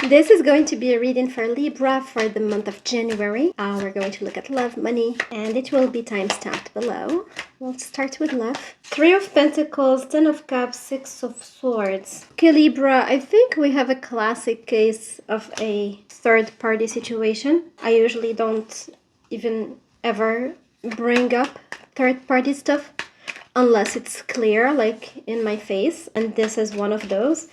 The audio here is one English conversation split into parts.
This is going to be a reading for Libra for the month of January. We're going to look at love, money, and it will be time-stamped below. We'll start with love. 3 of Pentacles, 10 of Cups, 6 of Swords. Okay, Libra, I think we have a classic case of a third-party situation. I usually don't even ever bring up third-party stuff unless it's clear, like in my face, and this is one of those,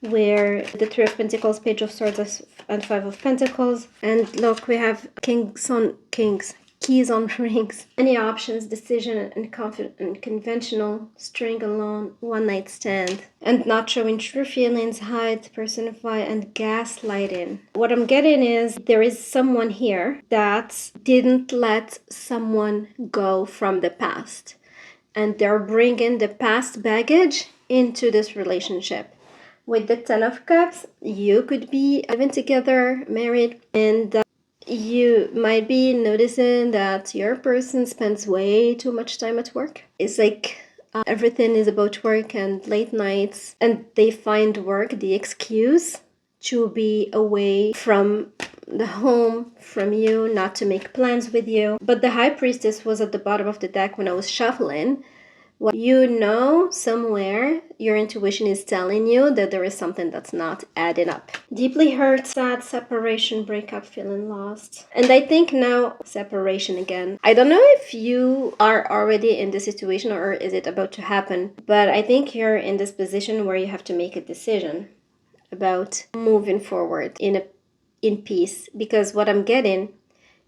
where the 3 of Pentacles, Page of Swords, and 5 of Pentacles. And look, we have Kings on Kings, Keys on Rings. Any options, decision, and conventional, string alone, one night stand. And not showing true feelings, hide, personify, and gaslighting. What I'm getting is there is someone here that didn't let someone go from the past. And they're bringing the past baggage into this relationship. With the 10 of Cups, you could be living together, married, and you might be noticing that your person spends way too much time at work. It's like everything is about work and late nights, and they find work the excuse to be away from the home, from you, not to make plans with you. But the High Priestess was at the bottom of the deck when I was shuffling. Well, you know, somewhere your intuition is telling you that there is something that's not adding up. Deeply hurt, sad, separation, breakup, feeling lost. And I think now separation again. I don't know if you are already in this situation or is it about to happen, but I think you're in this position where you have to make a decision about moving forward in peace. Because what I'm getting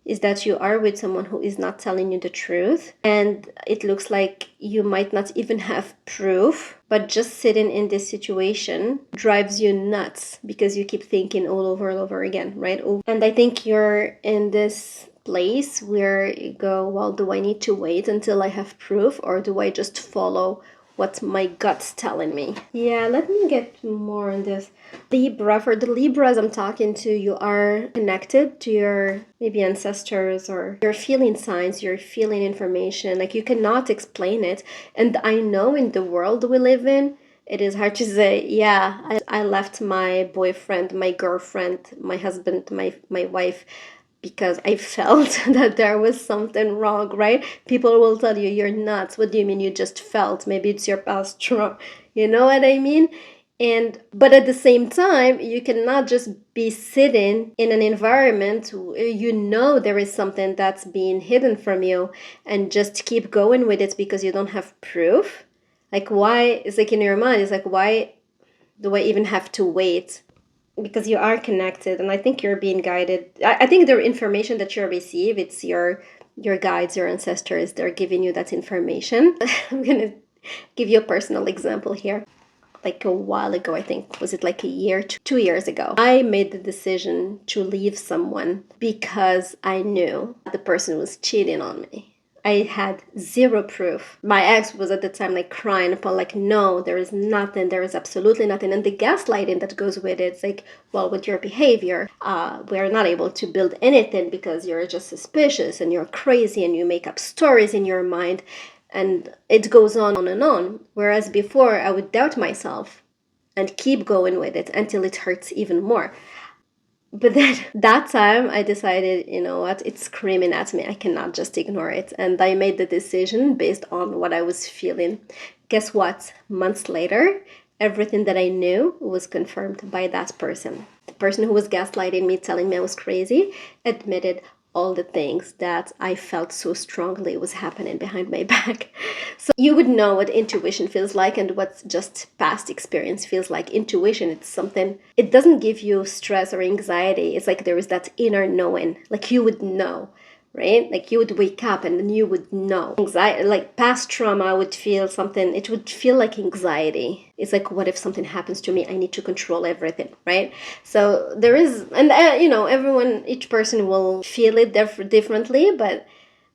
is that you are with someone who is not telling you the truth, and it looks like you might not even have proof, but just sitting in this situation drives you nuts because you keep thinking all over again, right? And I think you're in this place where you go, well, do I need to wait until I have proof, or do I just follow what my gut's telling me? Yeah, let me get more on this. Libra, for the Libras I'm talking to, you are connected to your maybe ancestors, or your feeling signs, your feeling information. Like, you cannot explain it. And I know in the world we live in, it is hard to say, yeah, I left my boyfriend, my girlfriend, my husband, my wife, because I felt that there was something wrong, right? People will tell you, you're nuts. What do you mean you just felt? Maybe it's your past trauma. You know what I mean? But at the same time, you cannot just be sitting in an environment where you know there is something that's being hidden from you and just keep going with it because you don't have proof. Like, why? It's like in your mind, it's like, why do I even have to wait? Because you are connected, and I think you're being guided. I think the information that you receive, it's your guides, your ancestors, they're giving you that information. I'm gonna give you a personal example here. Like a while ago, I think, was it like a year, 2 years ago, I made the decision to leave someone because I knew the person was cheating on me. I had zero proof. My ex was at the time like crying upon, like, no, there is nothing, there is absolutely nothing. And the gaslighting that goes with it, it's like, well, with your behavior, we're not able to build anything because you're just suspicious and you're crazy and you make up stories in your mind. And it goes on and on. Whereas before, I would doubt myself and keep going with it until it hurts even more. But then that time I decided, you know what, it's screaming at me. I cannot just ignore it. And I made the decision based on what I was feeling. Guess what? Months later, everything that I knew was confirmed by that person. The person who was gaslighting me, telling me I was crazy, admitted all the things that I felt so strongly was happening behind my back. So you would know what intuition feels like and what just past experience feels like. Intuition, it's something, it doesn't give you stress or anxiety. It's like there is that inner knowing, like you would know, right? Like you would wake up and then you would know. Anxiety, like past trauma would feel something, it would feel like anxiety. It's like, what if something happens to me? I need to control everything, right? So there is, and you know, each person will feel it differently, but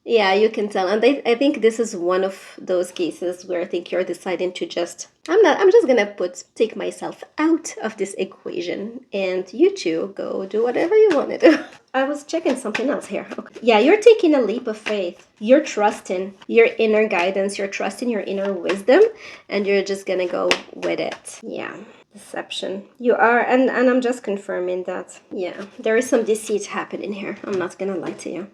yeah, you can tell. And I think this is one of those cases where I think you're deciding to just, I'm just gonna take myself out of this equation, and you two go do whatever you want to do. I was checking something else here. Okay. Yeah, you're taking a leap of faith. You're trusting your inner guidance. You're trusting your inner wisdom, and you're just gonna go with it. Yeah. Deception. You are, and I'm just confirming that, yeah, there is some deceit happening here. I'm not gonna lie to you.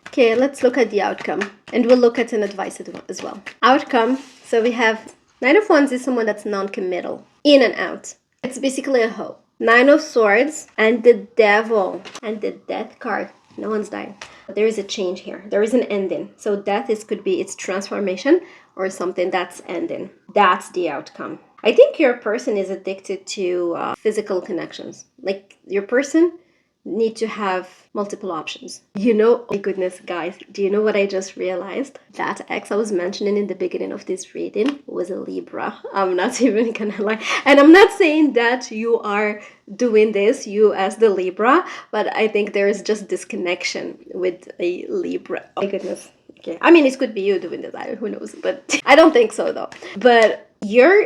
Okay, let's look at the outcome, and we'll look at an advice as well. Outcome. So we have Nine of Wands is someone that's non-committal, in and out. It's basically a hoe. Nine of Swords and the Devil and the Death card. No one's dying. There is a change here. There is an ending. So death could be its transformation or something that's ending. That's the outcome. I think your person is addicted to physical connections. Like your person need to have multiple options. Oh my goodness, guys, do you know what I just realized? That ex I was mentioning in the beginning of this reading was a Libra. I'm not even gonna lie. And I'm not saying that you are doing this, you as the Libra, but I think there is just this connection with a Libra. Oh my goodness. Okay. I mean, it could be you doing this, who knows, but I don't think so though. But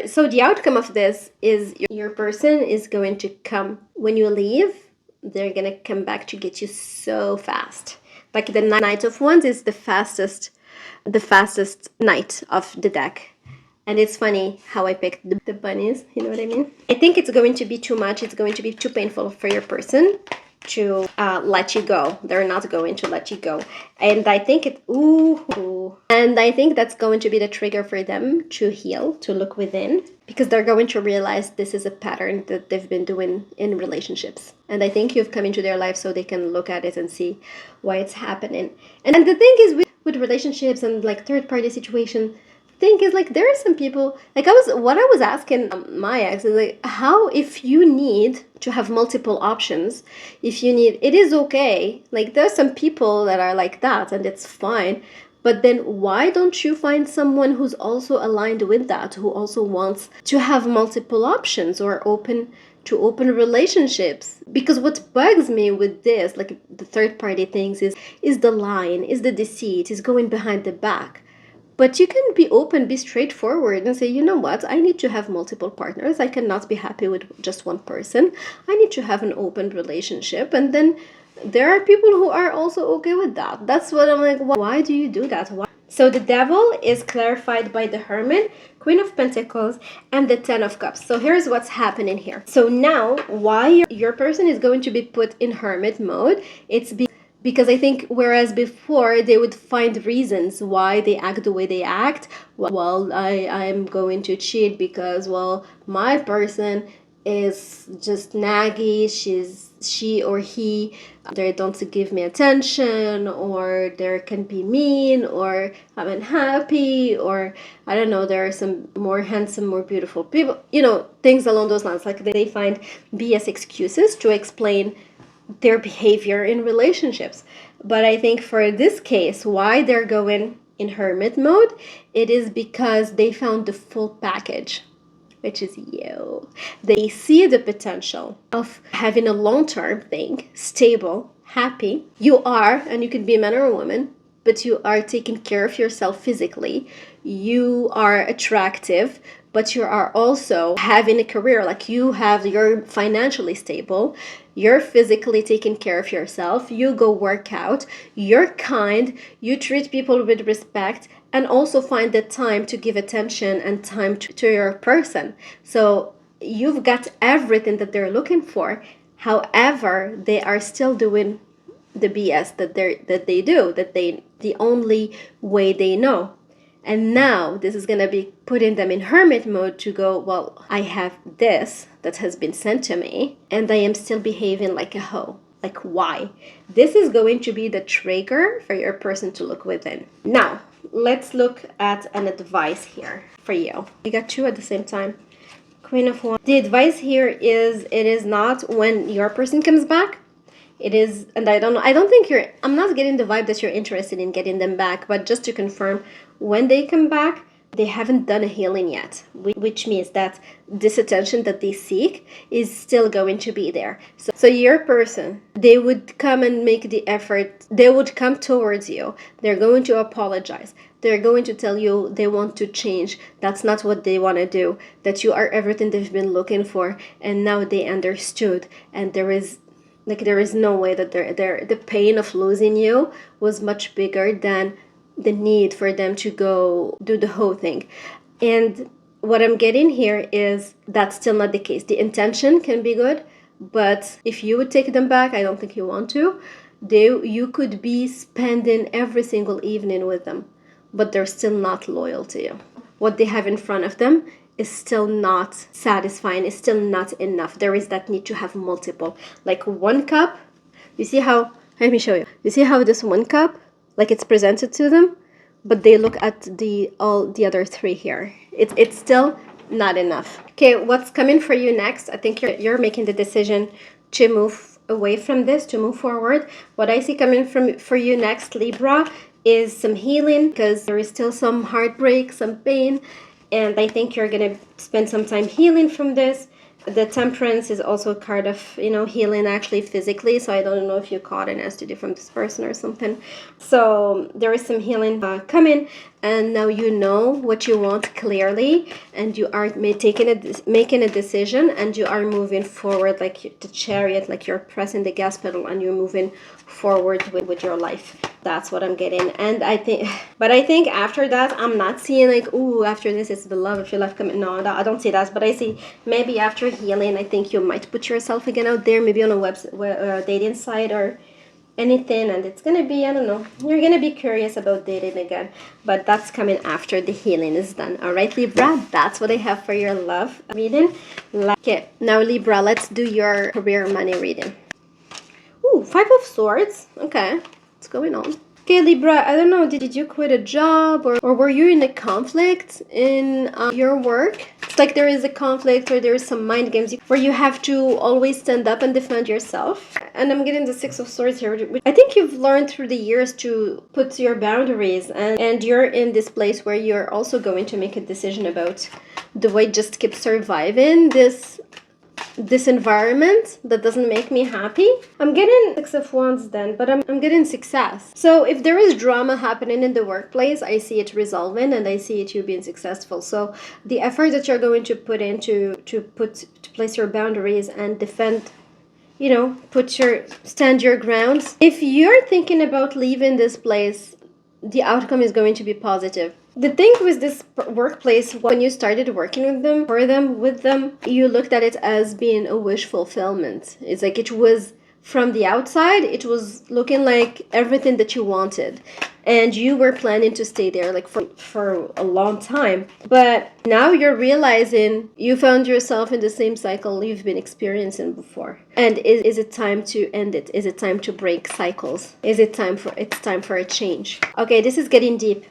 so the outcome of this is your person is going to come when you leave. They're gonna come back to get you so fast. Like the Knight of Wands is the fastest knight of the deck. And it's funny how I picked the bunnies, you know what I mean? I think it's going to be too much. It's going to be too painful for your person to let you go. They're not going to let you go. And I think and I think that's going to be the trigger for them to heal, to look within, because they're going to realize this is a pattern that they've been doing in relationships. And I think you've come into their life so they can look at it and see why it's happening. And the thing is with relationships and like third party situation, thing is, like, there are some people, like, what I was asking my ex is like, how, if you need to have multiple options, if you need, it is okay, like there's some people that are like that and it's fine, but then why don't you find someone who's also aligned with that, who also wants to have multiple options or open relationships? Because what bugs me with this, like the third party things, is the lying, is the deceit, is going behind the back. But you can be open, be straightforward and say, you know what, I need to have multiple partners. I cannot be happy with just one person. I need to have an open relationship. And then there are people who are also okay with that. That's what I'm like, why do you do that? Why? So the Devil is clarified by the Hermit, Queen of Pentacles, and the Ten of Cups. So here's what's happening here. So now, why your person is going to be put in Hermit mode, it's because I think whereas before they would find reasons why they act the way they act. Well, I'm going to cheat because, well, my person is just naggy. She or he, they don't give me attention, or they can be mean, or I'm unhappy, or I don't know, there are some more handsome, more beautiful people, things along those lines. Like they find BS excuses to explain their behavior in relationships. But I think for this case, why they're going in Hermit mode, it is because they found the full package, which is you. They see the potential of having a long-term thing, stable, happy. You are, and you can be a man or a woman, but you are taking care of yourself physically. You are attractive, but you are also having a career. Like you're financially stable, you're physically taking care of yourself, you go work out, you're kind, you treat people with respect, and also find the time to give attention and time to your person. So you've got everything that they're looking for. However, they are still doing the BS that they do, the only way they know. And now this is going to be putting them in Hermit mode to go, well, I have this that has been sent to me and I am still behaving like a hoe. Like, why? This is going to be the trigger for your person to look within. Now, let's look at an advice here for you. You got two at the same time. Queen of Wands. The advice here is, it is not when your person comes back. It is, and I'm not getting the vibe that you're interested in getting them back, but just to confirm, when they come back, they haven't done a healing yet, which means that this attention that they seek is still going to be there. So your person, they would come and make the effort, they would come towards you, they're going to apologize, they're going to tell you they want to change, that's not what they want to do, that you are everything they've been looking for, and now they understood, and there is no way that the pain of losing you was much bigger than the need for them to go do the whole thing. And what I'm getting here is that's still not the case. The intention can be good, but if you would take them back, I don't think you want to. You could be spending every single evening with them, but they're still not loyal to you. What they have in front of them is still not satisfying, is still not enough. There is that need to have multiple. Like one cup, you see how, let me show you. You see how this one cup, like it's presented to them, but they look at all the other three here. It's still not enough. Okay, what's coming for you next? I think you're making the decision to move away from this, to move forward. What I see coming for you next, Libra, is some healing, because there is still some heartbreak, some pain, and I think you're gonna spend some time healing from this. The Temperance is also a card of, healing actually physically. So I don't know if you caught an STD from this person or something. So there is some healing coming, and now you know what you want clearly, and you are making a decision, and you are moving forward like the Chariot, like you're pressing the gas pedal and you're moving forward with your life. That's what I'm getting. And I think after that, I'm not seeing like, ooh, after this it's the love of your life coming. No, I don't see that. But I see maybe after healing, I think you might put yourself again out there, maybe on a dating site or anything, and it's gonna be, I don't know, you're gonna be curious about dating again, but that's coming after the healing is done. All right, Libra, that's what I have for your love reading. Okay, now Libra, let's do your career money reading. Ooh, Five of Swords. Okay, what's going on? Okay, Libra, I don't know, did you quit a job, or were you in a conflict in your work? It's like there is a conflict, or there is some mind games where you have to always stand up and defend yourself. And I'm getting the Six of Swords here. I think you've learned through the years to put your boundaries, and you're in this place where you're also going to make a decision about the way just keep surviving this environment that doesn't make me happy. I'm getting Six of Wands then, but I'm getting success. So if there is drama happening in the workplace, I see it resolving, and I see it you being successful. So the effort that you're going to put into to place your boundaries and defend, stand your grounds. If you're thinking about leaving this place, the outcome is going to be positive. The thing with this workplace, when you started working with them, you looked at it as being a wish fulfillment. It's like it was, from the outside, it was looking like everything that you wanted. And you were planning to stay there like for a long time. But now you're realizing you found yourself in the same cycle you've been experiencing before. And is it time to end it? Is it time to break cycles? Is it time for a change? Okay, this is getting deep.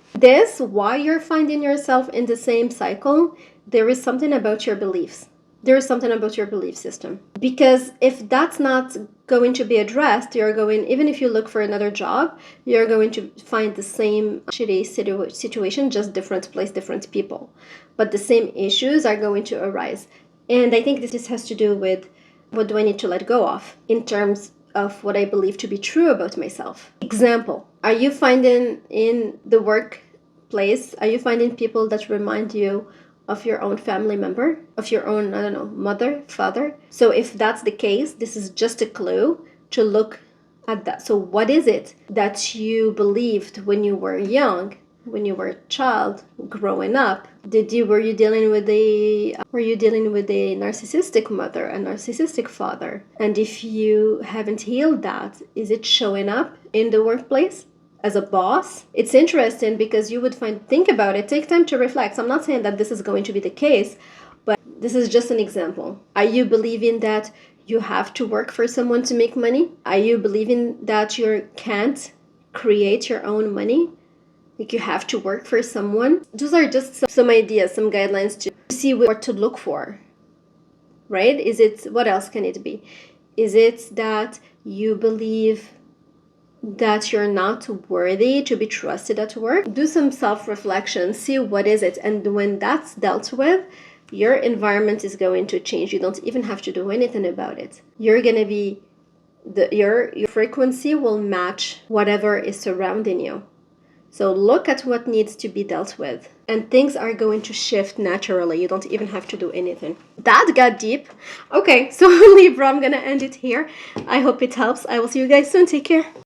Why you're finding yourself in the same cycle, there is something about your beliefs. There is something about your belief system. Because if that's not going to be addressed, even if you look for another job, you're going to find the same shitty situation, just different place, different people. But the same issues are going to arise. And I think this has to do with, what do I need to let go of in terms of what I believe to be true about myself. Example, are you finding in the workplace, are you finding people that remind you of your own family member, of your own, I don't know, mother, father? So if that's the case, this is just a clue to look at that. So what is it that you believed when you were young, when you were a child, growing up? Were you dealing with a narcissistic mother, a narcissistic father? And if you haven't healed that, is it showing up in the workplace? As a boss, it's interesting because you would think about it, take time to reflect. So I'm not saying that this is going to be the case, but this is just an example. Are you believing that you have to work for someone to make money? Are you believing that you can't create your own money? Like you have to work for someone? Those are just some ideas, some guidelines to see what to look for, right? What else can it be? Is it that you believe that you're not worthy to be trusted at work? Do some self-reflection, see what is it, and when that's dealt with, your environment is going to change. You don't even have to do anything about it. You're gonna be your frequency will match whatever is surrounding you. So look at what needs to be dealt with, and things are going to shift naturally. You don't even have to do anything. That got deep. Okay, so Libra, I'm gonna end it here. I hope it helps. I will see you guys soon. Take care.